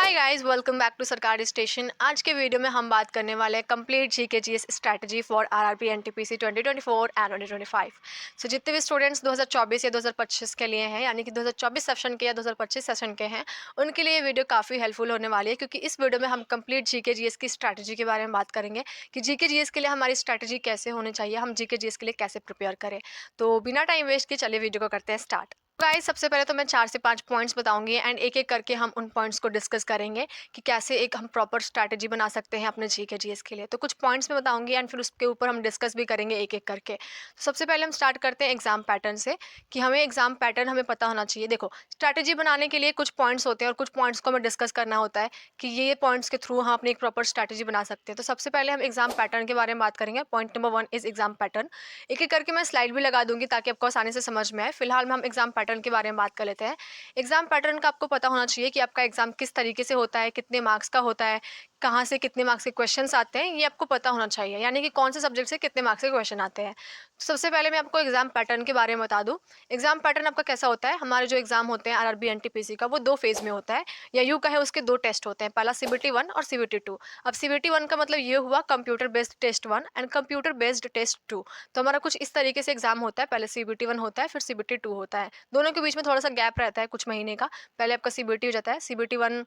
Hi guys, welcome back to सरकारी station. आज के वीडियो में हम बात करने वाले हैं complete GK GS strategy for RRB NTPC 2024 and 2025। So जितने भी स्टूडेंट्स 2024 या 2025 के लिए हैं, यानी कि 2024 सेशन के या 2025 सेशन के हैं, उनके लिए ये वीडियो काफ़ी हेल्पफुल होने वाली है, क्योंकि इस वीडियो में हम कंप्लीट जीके जीएस की स्ट्रैटेजी के बारे में बात करेंगे कि जीके जीएस के लिए हमारी स्ट्रैटेजी कैसे होनी चाहिए, हम जीके जीएस के लिए कैसे प्रिपेयर करें। तो बिना टाइम वेस्ट किए चलिए वीडियो को करते हैं स्टार्ट। गाइस, सबसे पहले तो मैं 4 से 5 पॉइंट्स बताऊंगी एंड एक एक करके हम उन पॉइंट्स को डिस्कस करेंगे कि कैसे एक हम प्रॉपर स्ट्रैटेजी बना सकते हैं अपने जीके जीएस के लिए। तो कुछ पॉइंट्स मैं बताऊंगी एंड फिर उसके ऊपर हम डिस्कस भी करेंगे एक एक करके। तो सबसे पहले हम स्टार्ट करते हैं एग्जाम पैटर्न से, कि हमें एग्जाम पैटर्न हमें पता होना चाहिए। देखो, स्ट्रैटेजी बनाने के लिए कुछ पॉइंट्स होते हैं और कुछ पॉइंट्स को हमें डिस्कस करना होता है कि ये पॉइंट्स के थ्रू हम अपनी एक प्रॉपर स्ट्रैटेजी बना सकते हैं। तो सबसे पहले हम एग्जाम पैटर्न के बारे में बात करेंगे। Point number 1 is exam pattern. एक एक करके मैं स्लाइड भी लगा दूंगी ताकि आपको आसानी से समझ में आए। फिलहाल में हम एग्जाम पैटर्न के बारे में बात कर लेते हैं। एग्जाम पैटर्न का आपको पता होना चाहिए कि आपका एग्जाम किस तरीके से होता है, कितने मार्क्स का होता है, कहाँ से कितने मार्क्स के क्वेश्चंस आते हैं, ये आपको पता होना चाहिए, यानी कि कौन से सब्जेक्ट से कितने मार्क्स के क्वेश्चन आते हैं। तो सबसे पहले मैं आपको एग्जाम पैटर्न के बारे में बता दूं। एग्जाम पैटर्न आपका कैसा होता है, हमारे जो एग्जाम होते हैं आरआरबी एनटीपीसी का, वो 2 फेज में होता है, या यूँ कहे उसके 2 टेस्ट होते हैं। पहला सीबीटी 1 और सीबीटी 2। अब सीबीटी 1 का मतलब ये हुआ computer based test 1 and computer based test 2। तो हमारा कुछ इस तरीके से एग्जाम होता है, पहले सीबीटी 1 होता है, फिर सीबीटी 2 होता है। दोनों के बीच में थोड़ा सा गैप रहता है कुछ महीने का। पहले आपका सीबीटी हो जाता है, सीबीटी 1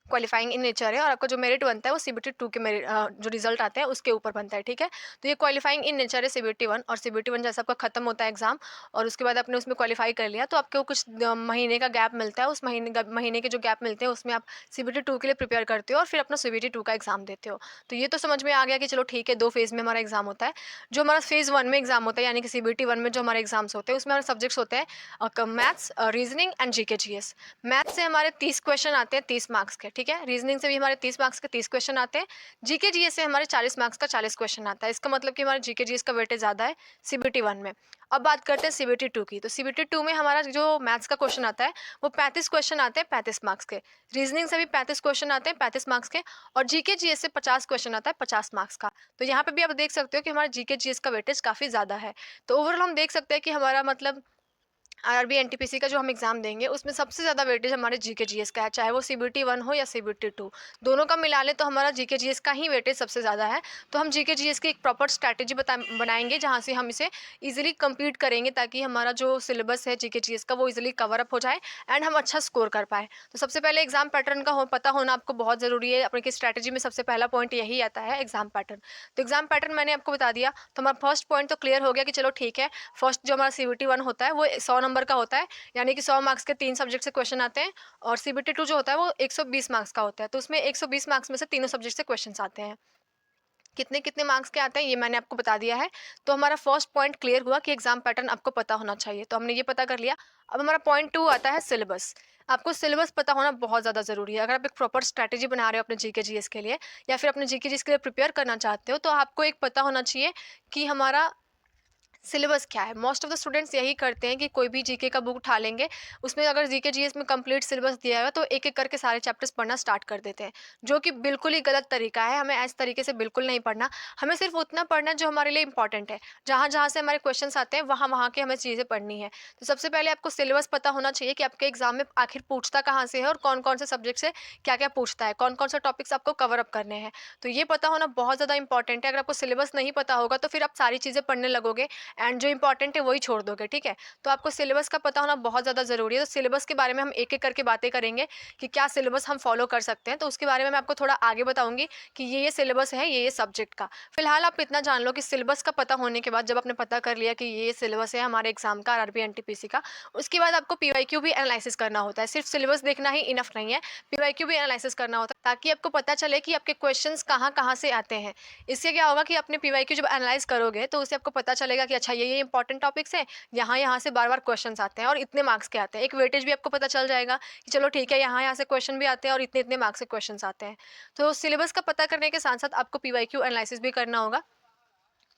क्वालिफाइंग इन नेचर है, और आपका जो मेरिट बनता है वो सीबीटी 2 के मेरिट जो रिजल्ट आते हैं उसके ऊपर बनता है, ठीक है। तो ये क्वालिफाइंग इन नेचर है सीबीटी 1, और सीबीटी 1 जैसा आपका खत्म होता है एग्जाम और उसके बाद आपने उसमें क्वालिफाई कर लिया, तो आपको कुछ महीने का गैप मिलता है। उस महीने के जो गैप मिलते हैं उसमें आप सीबीटी 2 के लिए प्रिपेयर करते हो और फिर अपना सीबीटी 2 का एग्जाम देते हो। तो ये तो समझ में आ गया कि चलो ठीक है, 2 फेज में हमारा एग्जाम होता है। जो हमारा फेज 1 में एग्जाम होता है, यानी कि सीबीटी 1 में जो हमारे एग्जाम्स होते हैं, उसमें हमारे सब्जेक्ट्स होते हैं maths, reasoning and GK GS. Math से हमारे 30 क्वेश्चन आते हैं 30 मार्क्स के, ठीक है। रीजनिंग से भी हमारे 30 मार्क्स के 30 क्वेश्चन आते हैं। जीके जीएस से हमारे 40 मार्क्स का 40 क्वेश्चन आता है। इसका मतलब कि हमारे जीके जीएस का वेटेज ज़्यादा है सीबीटी 1 में। अब बात करते हैं सीबीटी 2 की। तो सीबीटी 2 में हमारा जो मैथ्स का क्वेश्चन आता है वो 35 क्वेश्चन आते हैं 35 मार्क्स के। रीजनिंग से भी 35 क्वेश्चन आते हैं 35 मार्क्स के, और जीके जीएस से 50 क्वेश्चन आता है 50 मार्क्स का। तो यहाँ पे भी आप देख सकते हो कि हमारा जीके जीएस का वेटेज काफ़ी ज़्यादा है। तो ओवरऑल हम देख सकते हैं कि हमारा मतलब आरआरबी एनटीपीसी का जो हम एग्जाम देंगे उसमें सबसे ज़्यादा वेटेज हमारे जीके जीएस का है, चाहे वो सीबीटी 1 हो या सीबीटी 2। दोनों का मिला लें तो हमारा जीके जीएस का ही वेटेज सबसे ज़्यादा है। तो हम जीके जीएस की एक प्रॉपर स्ट्रैटेजी बनाएंगे जहाँ से हम इसे इजीली कंप्लीट करेंगे, ताकि हमारा जो सिलेबस है जीके जीएस का वो इजीली कवर अप हो जाए एंड हम अच्छा स्कोर कर पाए। तो सबसे पहले एग्जाम पैटर्न का पता होना आपको बहुत ज़रूरी है। अपने की स्ट्रैटेजी में सबसे पहला पॉइंट यही आता है, एग्जाम पैटर्न। तो एग्जाम पैटर्न मैंने आपको बता दिया, तो हमारा फर्स्ट पॉइंट तो क्लियर हो गया कि चलो ठीक है, फर्स्ट जो हमारा सीबीटी 1 होता है वो 100 नंबर का होता है, यानी कि 100 मार्क्स के 3 सब्जेक्ट से क्वेश्चन आते हैं। और सीबीटी 2 जो होता है वो 120 मार्क्स का होता है, तो उसमें 120 मार्क्स में से तीनों सब्जेक्ट से क्वेश्चंस आते हैं। कितने कितने मार्क्स के आते हैं ये मैंने आपको बता दिया है। तो हमारा फर्स्ट पॉइंट क्लियर हुआ कि एग्जाम पैटर्न आपको पता होना चाहिए, तो हमने ये पता कर लिया। अब हमारा पॉइंट 2 आता है सिलेबस। आपको सिलेबस पता होना बहुत ज़्यादा ज़रूरी है। अगर आप एक प्रॉपर स्ट्रैटेजी बना रहे हो अपने जीके जीएस के लिए, या फिर अपने जीके जीएस के लिए प्रिपेयर करना चाहते हो, तो आपको एक पता होना चाहिए कि हमारा सिलेबस क्या है। मोस्ट ऑफ द स्टूडेंट्स यही करते हैं कि कोई भी जीके का बुक उठा लेंगे, उसमें अगर जीके जीएस में कंप्लीट सिलेबस दिया हुआ है तो एक एक करके सारे चैप्टर्स पढ़ना स्टार्ट कर देते हैं, जो कि बिल्कुल ही गलत तरीका है। हमें इस तरीके से बिल्कुल नहीं पढ़ना। हमें सिर्फ उतना पढ़ना है जो हमारे लिए इंपॉर्टेंट है, जहाँ जहाँ से हमारे क्वेश्चन आते हैं वहाँ वहाँ के हमें चीज़ें पढ़नी है। तो सबसे पहले आपको सिलेबस पता होना चाहिए कि आपके एग्जाम में आखिर पूछता कहाँ से है और कौन कौन से सब्जेक्ट से क्या क्या पूछता है, कौन कौन से टॉपिक्स आपको कवर अप करने हैं। तो ये पता होना बहुत ज़्यादा इंपॉर्टेंट है। अगर आपको सिलेबस नहीं पता होगा तो फिर आप सारी चीज़ें पढ़ने लगोगे एंड जो इंपॉर्टेंट है वही छोड़ दोगे, ठीक है। तो आपको सिलेबस का पता होना बहुत ज़्यादा ज़रूरी है। तो सिलेबस के बारे में हम एक एक करके बातें करेंगे कि क्या सिलेबस हम फॉलो कर सकते हैं। तो उसके बारे में मैं आपको थोड़ा आगे बताऊंगी कि ये सिलेबस है, ये सब्जेक्ट का। फिलहाल आप इतना जान लो कि सिलेबस का पता होने के बाद, जब आपने पता कर लिया कि ये सिलेबस है हमारे एग्जाम का आरआरबी एनटीपीसी का, उसके बाद आपको पीवाईक्यू भी एनालिसिस करना होता है। सिर्फ सिलेबस देखना ही इनफ नहीं है, पीवाईक्यू भी एनालिसिस करना होता है, ताकि आपको पता चले कि आपके क्वेश्चंस कहाँ कहाँ से आते हैं। इससे क्या होगा कि अपने पीवाईक्यू जब एनालाइज करोगे तो उससे आपको पता चलेगा कि अच्छा ये इंपॉर्टेंट टॉपिक्स हैं, यहाँ यहाँ से बार बार क्वेश्चंस आते हैं और इतने मार्क्स के आते हैं। एक वेटेज भी आपको पता चल जाएगा कि चलो ठीक है, यहाँ यहाँ से क्वेश्चन भी आते हैं और इतने इतने मार्क्स के क्वेश्चंस आते हैं। तो सिलेबस का पता करने के साथ साथ आपको पीवाईक्यू एनालिसिस भी करना होगा।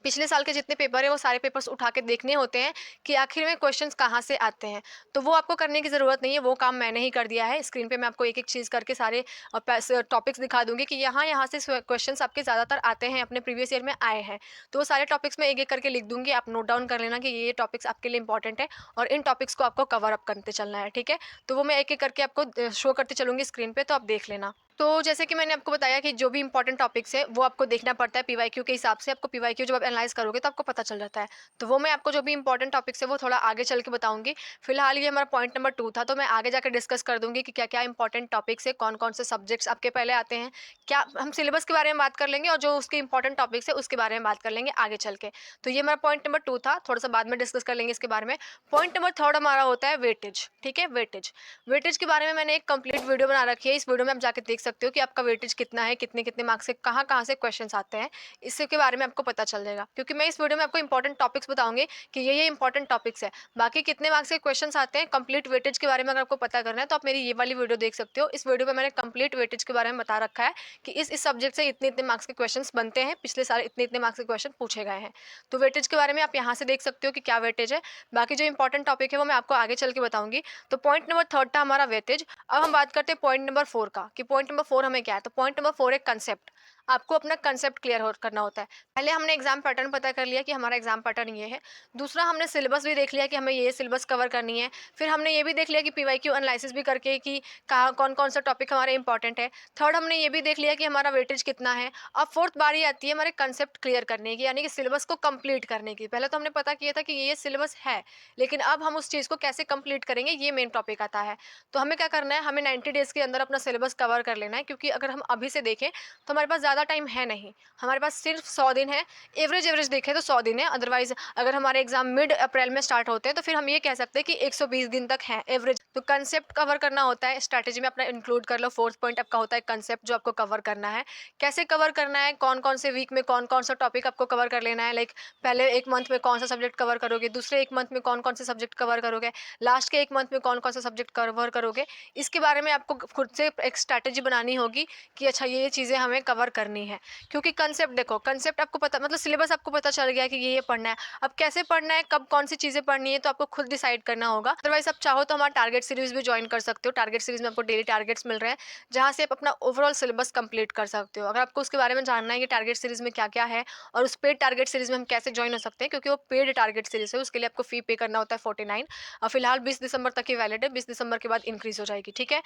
पिछले साल के जितने पेपर हैं वो सारे पेपर्स उठा के देखने होते हैं कि आखिर में क्वेश्चंस कहाँ से आते हैं। तो वो आपको करने की ज़रूरत नहीं है, वो काम मैंने ही कर दिया है। स्क्रीन पे मैं आपको एक-एक चीज़ करके सारे टॉपिक्स दिखा दूँगी कि यहाँ-यहाँ से क्वेश्चंस आपके ज़्यादातर आते हैं, अपने प्रीवियस ईयर में आए हैं। तो वो सारे टॉपिक्स मैं एक-एक करके लिख दूँगी, आप नोट डाउन कर लेना कि ये टॉपिक्स आपके लिए इंपॉर्टेंट है और इन टॉपिक्स को आपको कवर अप करते चलना है, ठीक है? तो वो मैं एक-एक करके आपको शो करती चलूँगी स्क्रीन पे, तो आप देख लेना। तो जैसे कि मैंने आपको बताया कि जो भी इंपॉर्टेंट टॉपिक्स है वो आपको देखना पड़ता है पीवाईक्यू के हिसाब से। आपको पीवाईक्यू जब आप एनालाइज़ करोगे तो आपको पता चल जाता है। तो वो मैं आपको जो भी इंपॉर्टेंट टॉपिक्स है वो थोड़ा आगे चल के बताऊँगी। फिलहाल ये हमारा पॉइंट नंबर 2 था, तो मैं आगे जाके डिस्कस कर दूँगी कि क्या-क्या इंपॉर्टेंट टॉपिक्स है, कौन-कौन से सब्जेक्ट्स आपके पहले आते हैं। क्या हम सिलेबस के बारे में बात कर लेंगे और जो उसके इंपॉर्टेंट टॉपिक्स है उसके बारे में बात कर लेंगे आगे चल के। तो ये हमारा पॉइंट नंबर 2 था, थोड़ा-सा बाद में डिस्कस कर लेंगे इसके बारे में। पॉइंट नंबर 3 हमारा होता है वेटेज, ठीक है? वेटेज। वेटेज के बारे में मैंने एक कंप्लीट वीडियो बना रखी है। इस वीडियो में आप जाके देख सकते हो कि आपका वेटेज कितना है, कितने-कितने मार्क्स से कहाँ-कहाँ से क्वेश्चंस आते हैं, इसके बारे में आपको पता चल जाएगा। क्योंकि मैं इस वीडियो में आपको इंपॉर्टेंट टॉपिक्स बताऊँगी कि ये इंपॉर्टेंट टॉपिक्स है। बाकी कितने मार्क्स के क्वेश्चंस आते हैं, कंप्लीट वेटेज के बारे में अगर आपको पता करना है तो आप मेरी ये वाली वीडियो देख सकते हो। इस वीडियो में मैंने कंप्लीट वेटेज के बारे में बता रखा है कि इस सब्जेक्ट से इतने-इतने मार्क्स के क्वेश्चंस बनते हैं, पिछले साल इतने-इतने मार्क्स के क्वेश्चन पूछे गए हैं। तो वेटेज के बारे में आप यहाँ से देख सकते हो कि क्या वेटेज है। बाकी जो इंपॉर्टेंट टॉपिक है वो मैं आपको आगे चल के बताऊँगी। तो पॉइंट नंबर 3 था हमारा वेटेज। अब हम बात करते हैं पॉइंट नंबर 4 का कि पॉइंट नंबर 4 हमें क्या है। तो पॉइंट नंबर 4 है कंसेप्ट। आपको अपना कंसेप्ट क्लियर करना होता है। पहले हमने एग्जाम पैटर्न पता कर लिया कि हमारा एग्जाम पैटर्न ये है। दूसरा हमने सिलेबस भी देख लिया कि हमें ये सिलेबस कवर करनी है। फिर हमने ये भी देख लिया कि पीवाईक्यू एनालिसिस भी करके कि कहाँ कौन-कौन सा टॉपिक हमारे इंपॉर्टेंट है। थर्ड हमने ये भी देख लिया कि हमारा वेटेज कितना है। अब फोर्थ बारी आती है हमारे कंसेप्ट क्लियर करने की, यानी कि सिलेबस को कंप्लीट करने की। पहले तो हमने पता किया था कि ये सिलेबस है, लेकिन अब हम उस चीज़ को कैसे कंप्लीट करेंगे ये मेन टॉपिक आता है। तो हमें क्या करना है, हमें 90 डेज़ के अंदर अपना सिलेबस कवर कर लेना है, क्योंकि अगर हम अभी से देखें तो हमारे पास ज़्यादा टाइम है नहीं। हमारे पास सिर्फ 100 दिन है। एवरेज देखें तो 100 दिन है। अदरवाइज़ अगर हमारे एग्ज़ाम मिड अप्रैल में स्टार्ट होते हैं तो फिर हम ये कह सकते हैं कि 120 दिन तक है एवरेज। तो कंसेप्ट कवर करना होता है, स्ट्रैटेजी में अपना इंक्लूड कर लो। फोर्थ पॉइंट आपका होता है कंसेप्ट, जो आपको कवर करना है। कैसे कवर करना है, कौन-कौन से वीक में कौन-कौन सा टॉपिक आपको कवर कर लेना है। लाइक पहले 1 मंथ में कौन सा सब्जेक्ट कवर करोगे, दूसरे 1 मंथ में कौन-कौन से सब्जेक्ट कवर करोगे, लास्ट के 1 मंथ में कौन-कौन सा सब्जेक्ट कवर करोगे। इसके बारे में आपको खुद से एक स्ट्रैटेजी बनानी होगी कि अच्छा ये चीज़ें हमें कवर करनी है। क्योंकि कंसेप्ट देखो, कंसेप्ट आपको पता मतलब सिलेबस आपको पता चल गया कि ये पढ़ना है। अब कैसे पढ़ना है, कब कौन सी चीज़ें पढ़नी है, तो आपको खुद डिसाइड करना होगा। अदरवाइज़ आप चाहो तो हमारा टारगेट सीरीज़ भी जॉइन कर सकते हो। टारगेट सीरीज़ में आपको डेली टारगेट्स मिल रहे हैं, जहाँ से आप अपना ओवरऑल सिलेबस कंप्लीट कर सकते हो। अगर आपको उसके बारे में जानना है कि टारगेट सीरीज़ में क्या-क्या है और उस पेड टारगेट सीरीज़ में हम कैसे जॉइन हो सकते हैं, क्योंकि वो पेड टारगेट सीरीज़ है, उसके लिए आपको फ़ी पे करना होता है 49। फिलहाल 20 दिसंबर तक ही वैलिड है, 20 दिसंबर के बाद इंक्रीज़ हो जाएगी, ठीक है?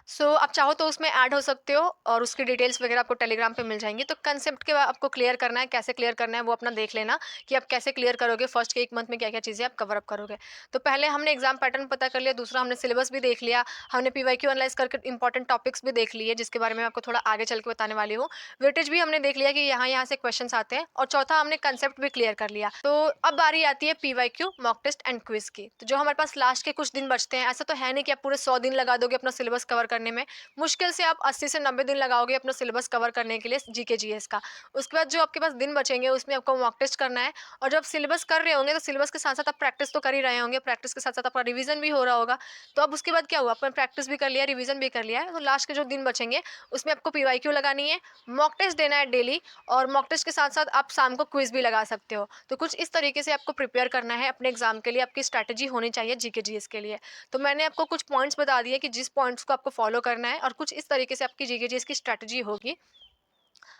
आप चाहो तो उसमें ऐड हो सकते हो और उसकी डिटेल्स वगैरह आपको टेलीग्राम पे मिल जाएंगी। तो कंसेप्ट के बाद आपको क्लियर करना है, कैसे क्लियर करना है वो अपना देख लेना कि आप कैसे क्लियर करोगे, फर्स्ट के 1 मंथ में क्या-क्या चीज़ें आप कवर अप करोगे। तो पहले हमने एग्जाम पैटर्न पता कर लिया, दूसरा हमने सिलेबस भी देख लिया, हमने पीवाईक्यू एनालाइज़ करके इंपॉर्टेंट टॉपिक्स भी देख लिए, जिसके बारे में आपको थोड़ा आगे चल के बताने वाली हूँ। वेटेज भी हमने देख लिया कि यहाँ-यहाँ से क्वेश्चंस आते हैं, और चौथा हमने कंसेप्ट भी क्लियर कर लिया। तो अब बारी आती है PYQ, mock test and quiz की। तो जो हमारे पास लास्ट के कुछ दिन बचते हैं, ऐसा तो है नहीं कि आप पूरे 100 दिन लगा दोगे अपना सिलेबस कवर करने में। मुश्किल से आप 80 से 90 दिन लगाओगे अपना सिलेबस कवर करने के लिए जीके जीएस का। उसके बाद जो आपके पास दिन बचेंगे उसमें आपको मॉक टेस्ट करना है, और जब सिलेबस कर रहे होंगे तो सिलेबस के साथ-साथ आप प्रैक्टिस तो कर ही रहे होंगे, प्रैक्टिस के साथ-साथ आपका रिवीजन भी हो रहा होगा। तो अब उसके बाद क्या हुआ, आपने प्रैक्टिस भी कर लिया, रिवीजन भी कर लिया है, तो लास्ट के जो दिन बचेंगे उसमें आपको पीवाईक्यू लगानी है, मॉक टेस्ट देना है डेली, और मॉक टेस्ट के साथ-साथ आप शाम को क्विज़ भी लगा सकते हो। तो कुछ इस तरीके से आपको प्रिपेयर करना है अपने एग्ज़ाम के लिए, आपकी स्ट्रैटेजी होनी चाहिए जीके जीएस के लिए। तो मैंने आपको कुछ पॉइंट्स बता दिए कि जिस पॉइंट्स को आपको फॉलो करना है, और कुछ इस तरीके से आपकी जीके जीएस की स्ट्रैटेजी होगी।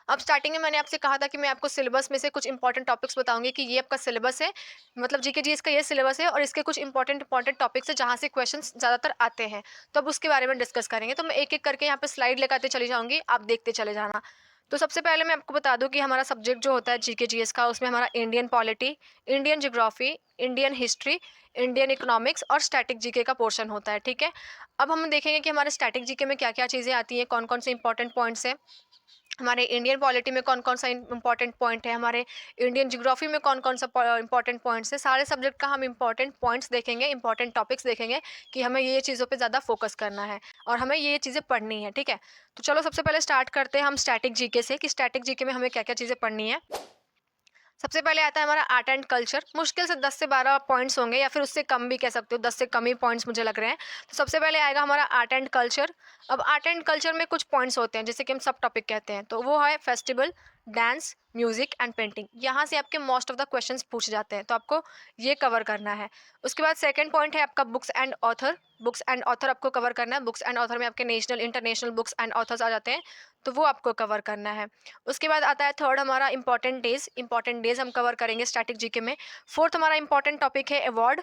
अब स्टार्टिंग में मैंने आपसे कहा था कि मैं आपको सिलेबस में से कुछ इंपॉर्टेंट टॉपिक्स बताऊंगी कि ये आपका सिलेबस है, मतलब जीके जीएस का ये सिलेबस है, और इसके कुछ इंपॉर्टेंट टॉपिक्स है जहाँ से क्वेश्चंस ज़्यादातर आते हैं। तो अब उसके बारे में डिस्कस करेंगे। तो मैं एक एक करके यहाँ पे स्लाइड लगाते चली जाऊंगी, आप देखते चले जाना। तो सबसे पहले मैं आपको बता दूं कि हमारा सब्जेक्ट जो होता है जीके जीएस का, उसमें हमारा Indian polity, Indian geography, Indian history, Indian economics और स्टैटिक जीके का पोर्शन होता है, ठीक है? अब हम देखेंगे कि हमारे स्टैटिक जीके में क्या क्या चीज़ें आती हैं, कौन कौन से इंपॉर्टेंट पॉइंट्स हैं। हमारे इंडियन पॉलिटी में कौन कौन सा इंपॉर्टेंट पॉइंट है, हमारे इंडियन ज्योग्राफी में कौन कौन सा इंपॉर्टेंट पॉइंट्स है। सारे सब्जेक्ट का हम इंपॉर्टेंट पॉइंट्स देखेंगे, इंपॉर्टेंट टॉपिक्स देखेंगे कि हमें ये चीज़ों पे ज़्यादा फोकस करना है और हमें ये चीज़ें पढ़नी है, ठीक है? तो चलो सबसे पहले स्टार्ट करते हैं हम स्टैटिक जीके से कि स्टैटिक जीके में हमें क्या क्या चीज़ें पढ़नी है। सबसे पहले आता है हमारा आर्ट एंड कल्चर। मुश्किल से 10 से 12 पॉइंट्स होंगे, या फिर उससे कम भी कह सकते हो, 10 से कम ही पॉइंट्स मुझे लग रहे हैं। तो सबसे पहले आएगा हमारा आर्ट एंड कल्चर। अब आर्ट एंड कल्चर में कुछ पॉइंट्स होते हैं, जैसे कि हम सब टॉपिक कहते हैं, तो वो है festival, dance, music and painting. यहाँ से आपके मोस्ट ऑफ द क्वेश्चंस पूछ जाते हैं, तो आपको ये कवर करना है। उसके बाद सेकंड पॉइंट है आपका books and author. Books and author आपको कवर करना है। बुक्स एंड ऑथर में आपके national international books and authors आ जाते हैं, तो वो आपको कवर करना है। उसके बाद आता है थर्ड हमारा इंपॉर्टेंट डेज। इंपॉर्टेंट डेज हम कवर करेंगे स्टैटिक जीके में। फोर्थ हमारा इंपॉर्टेंट टॉपिक है अवार्ड।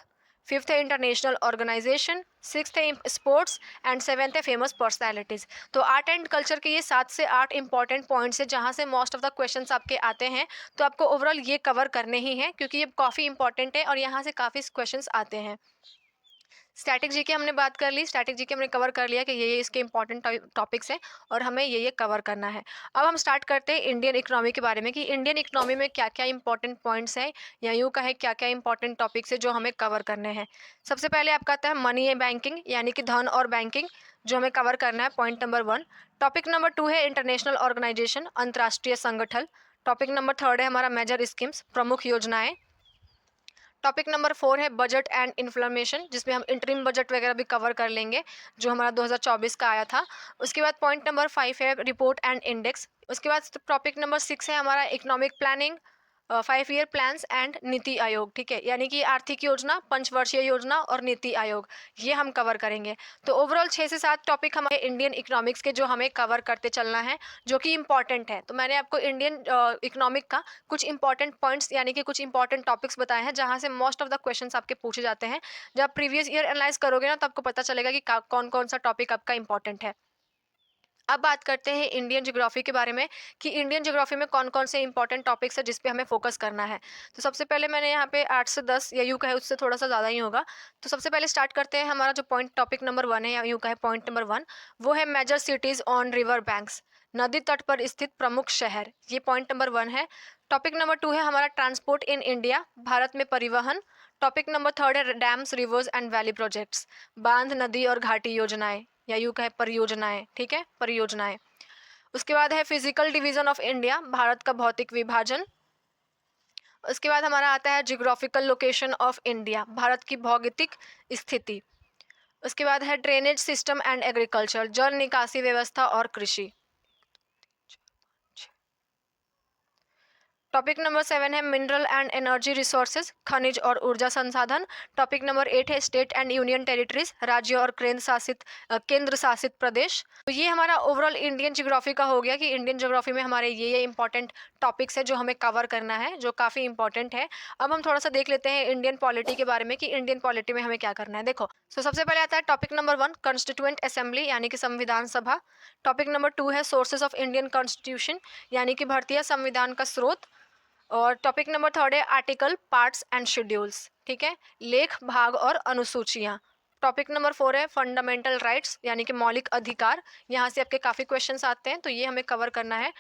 फिफ्थ है इंटरनेशनल ऑर्गेनाइजेशन। सिक्स्थ है स्पोर्ट्स एंड सेवेंथ है फेमस पर्सनैलिटीज़। तो आर्ट एंड कल्चर के ये 7 से 8 इंपॉर्टेंट पॉइंट्स है जहाँ से मोस्ट ऑफ द क्वेश्चंस आपके आते हैं। तो आपको ओवरऑल ये कवर करने ही हैं क्योंकि ये काफ़ी इंपॉर्टेंट है और यहाँ से काफ़ी क्वेश्चंस आते हैं। स्टैटिक जीके हमने बात कर ली। स्टैटिक जीके हमने कवर कर लिया कि ये इसके इंपॉर्टेंट टॉपिक्स हैं और हमें ये कवर करना है। अब हम स्टार्ट करते हैं इंडियन इकोनॉमी के बारे में कि इंडियन इकोनॉमी में क्या क्या इंपॉर्टेंट पॉइंट्स हैं या यूँ कहे क्या क्या इंपॉर्टेंट टॉपिक्स है जो हमें कवर करने हैं। सबसे पहले आपका आता है मनी एंड बैंकिंग, यानी कि धन और बैंकिंग, जो हमें कवर करना है, पॉइंट नंबर 1। टॉपिक नंबर 2 है इंटरनेशनल ऑर्गेनाइजेशन, अंतर्राष्ट्रीय संगठन। टॉपिक नंबर 3 है हमारा मेजर स्कीम्स, प्रमुख योजनाएं। टॉपिक नंबर 4 है बजट एंड इन्फ्लेमेशन, जिसमें हम इंटरिम बजट वगैरह भी कवर कर लेंगे जो हमारा 2024 का आया था। उसके बाद पॉइंट नंबर 5 है रिपोर्ट एंड इंडेक्स। उसके बाद टॉपिक नंबर 6 है हमारा economic planning, 5 year plans and NITI Aayog. ठीक है, यानी कि आर्थिक योजना, पंचवर्षीय योजना और नीति आयोग, ये हम कवर करेंगे। तो ओवरऑल 6 से 7 टॉपिक हमारे इंडियन इकोनॉमिक्स के जो हमें कवर करते चलना है, जो कि इंपॉर्टेंट है। तो मैंने आपको इंडियन इकोनॉमिक का कुछ इंपॉर्टेंट पॉइंट्स यानी कि कुछ इंपॉर्टेंट टॉपिक्स बताए हैं जहाँ से मोस्ट ऑफ द क्वेश्चंस आपके पूछे जाते हैं। जब प्रीवियस ईयर एनालाइज करोगे ना, तो आपको पता चलेगा कि कौन कौन सा टॉपिक आपका इंपॉर्टेंट है। अब बात करते हैं इंडियन ज्योग्राफी के बारे में कि इंडियन ज्योग्राफी में कौन कौन से इंपॉर्टेंट टॉपिक्स है जिस पे हमें फोकस करना है। तो सबसे पहले मैंने यहाँ पे 8 से 10 या यूँ कहे उससे थोड़ा सा ज़्यादा ही होगा। तो सबसे पहले स्टार्ट करते हैं। हमारा जो पॉइंट टॉपिक नंबर 1 है या यूँ कहे पॉइंट नंबर 1, वो है major cities on river banks, नदी तट पर स्थित प्रमुख शहर। ये पॉइंट नंबर 1 है। टॉपिक नंबर 2 है हमारा ट्रांसपोर्ट इन इंडिया, भारत में परिवहन। टॉपिक नंबर 3 है dams, reverse and valley projects, बांध, नदी और घाटी योजनाएं या यूँ कहे परियोजनाएं। ठीक है, परियोजनाएं। उसके बाद है physical division of India, Bharat का भौतिक विभाजन। उसके बाद हमारा आता है geographical location of India, Bharat की भौगोलिक स्थिति। उसके बाद है ड्रेनेज सिस्टम एंड एग्रीकल्चर, जल निकासी व्यवस्था और कृषि। टॉपिक नंबर 7 है मिनरल एंड एनर्जी रिसोर्सेज, खनिज और ऊर्जा संसाधन। टॉपिक नंबर 8 है स्टेट एंड यूनियन टेरिटरीज, राज्य और केंद्र शासित प्रदेश। तो ये हमारा ओवरऑल इंडियन ज्योग्राफी का हो गया कि इंडियन ज्योग्राफी में हमारे ये इंपॉर्टेंट टॉपिक्स है जो हमें कवर करना है, जो काफ़ी इंपॉर्टेंट है। अब हम थोड़ा सा देख लेते हैं इंडियन पॉलिटी के बारे में कि इंडियन पॉलिटी में हमें क्या करना है। देखो, सबसे पहले आता है टॉपिक नंबर 1 कॉन्स्टिट्यूएंट असेंबली, यानी कि संविधान सभा। टॉपिक नंबर 2 है सोर्सेज ऑफ इंडियन कॉन्स्टिट्यूशन, यानी कि भारतीय संविधान का स्रोत। और टॉपिक नंबर 3 है आर्टिकल, पार्ट्स एंड शेड्यूल्स। ठीक है, लेख, भाग और अनुसूचियाँ। टॉपिक नंबर 4 है फंडामेंटल राइट्स, यानी कि मौलिक अधिकार। यहाँ से आपके काफ़ी क्वेश्चंस आते हैं, तो ये हमें कवर करना है।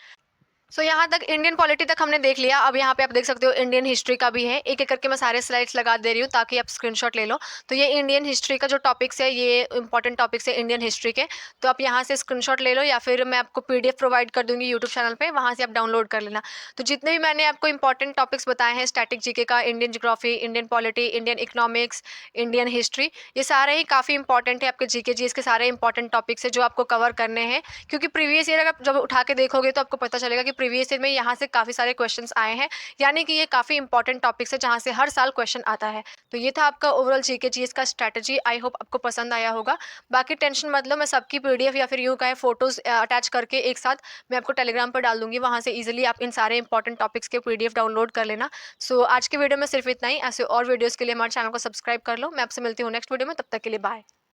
यहाँ तक इंडियन पॉलिटी तक हमने देख लिया। अब यहाँ पे आप देख सकते हो इंडियन हिस्ट्री का भी है। एक एक करके मैं सारे स्लाइड्स लगा दे रही हूँ ताकि आप स्क्रीनशॉट ले लो। तो ये इंडियन हिस्ट्री का जो टॉपिक्स है, ये इंपॉर्टेंट टॉपिक्स है इंडियन हिस्ट्री के। तो आप यहाँ से स्क्रीनशॉट ले लो या फिर मैं आपको पीडीएफ प्रोवाइड कर दूँगी यूट्यूब चैनल पर, वहाँ से आप डाउनलोड कर लेना। तो जितने भी मैंने आपको इंपॉर्टेंट टॉपिक्स बताए हैं स्टैटिक जीके का, Indian geography, Indian polity, Indian economics, Indian history, ये सारे ही काफ़ी इंपॉर्टेंट है आपके जीके जीएस के सारे इंपॉर्टेंट टॉपिक्स है जो आपको कवर करने हैं। क्योंकि प्रीवियस ईयर अगर जब उठा के देखोगे तो आपको पता चलेगा कि प्रीवियस ईयर में यहाँ से काफ़ी सारे क्वेश्चंस आए हैं, यानी कि ये काफ़ी इंपॉर्टेंट टॉपिक्स है जहाँ से हर साल क्वेश्चन आता है। तो ये था आपका ओवरऑल जीके जीएस का स्ट्रैटेजी। आई होप आपको पसंद आया होगा। बाकी टेंशन मत लो, मैं सबकी पीडीएफ या फिर यूँ कहें फोटोज़ अटैच करके एक साथ मैं आपको टेलीग्राम पर डाल दूंगी, वहाँ से ईजिली आप इन सारे इंपॉर्टेंट टॉपिक्स के पीडीएफ डाउनलोड कर लेना। आज के वीडियो में सिर्फ इतना ही। ऐसे और वीडियोज़ के लिए हमारे चैनल को सब्सक्राइब कर लो। मैं आपसे मिलती हूँ नेक्स्ट वीडियो में, तब तक के लिए बाय।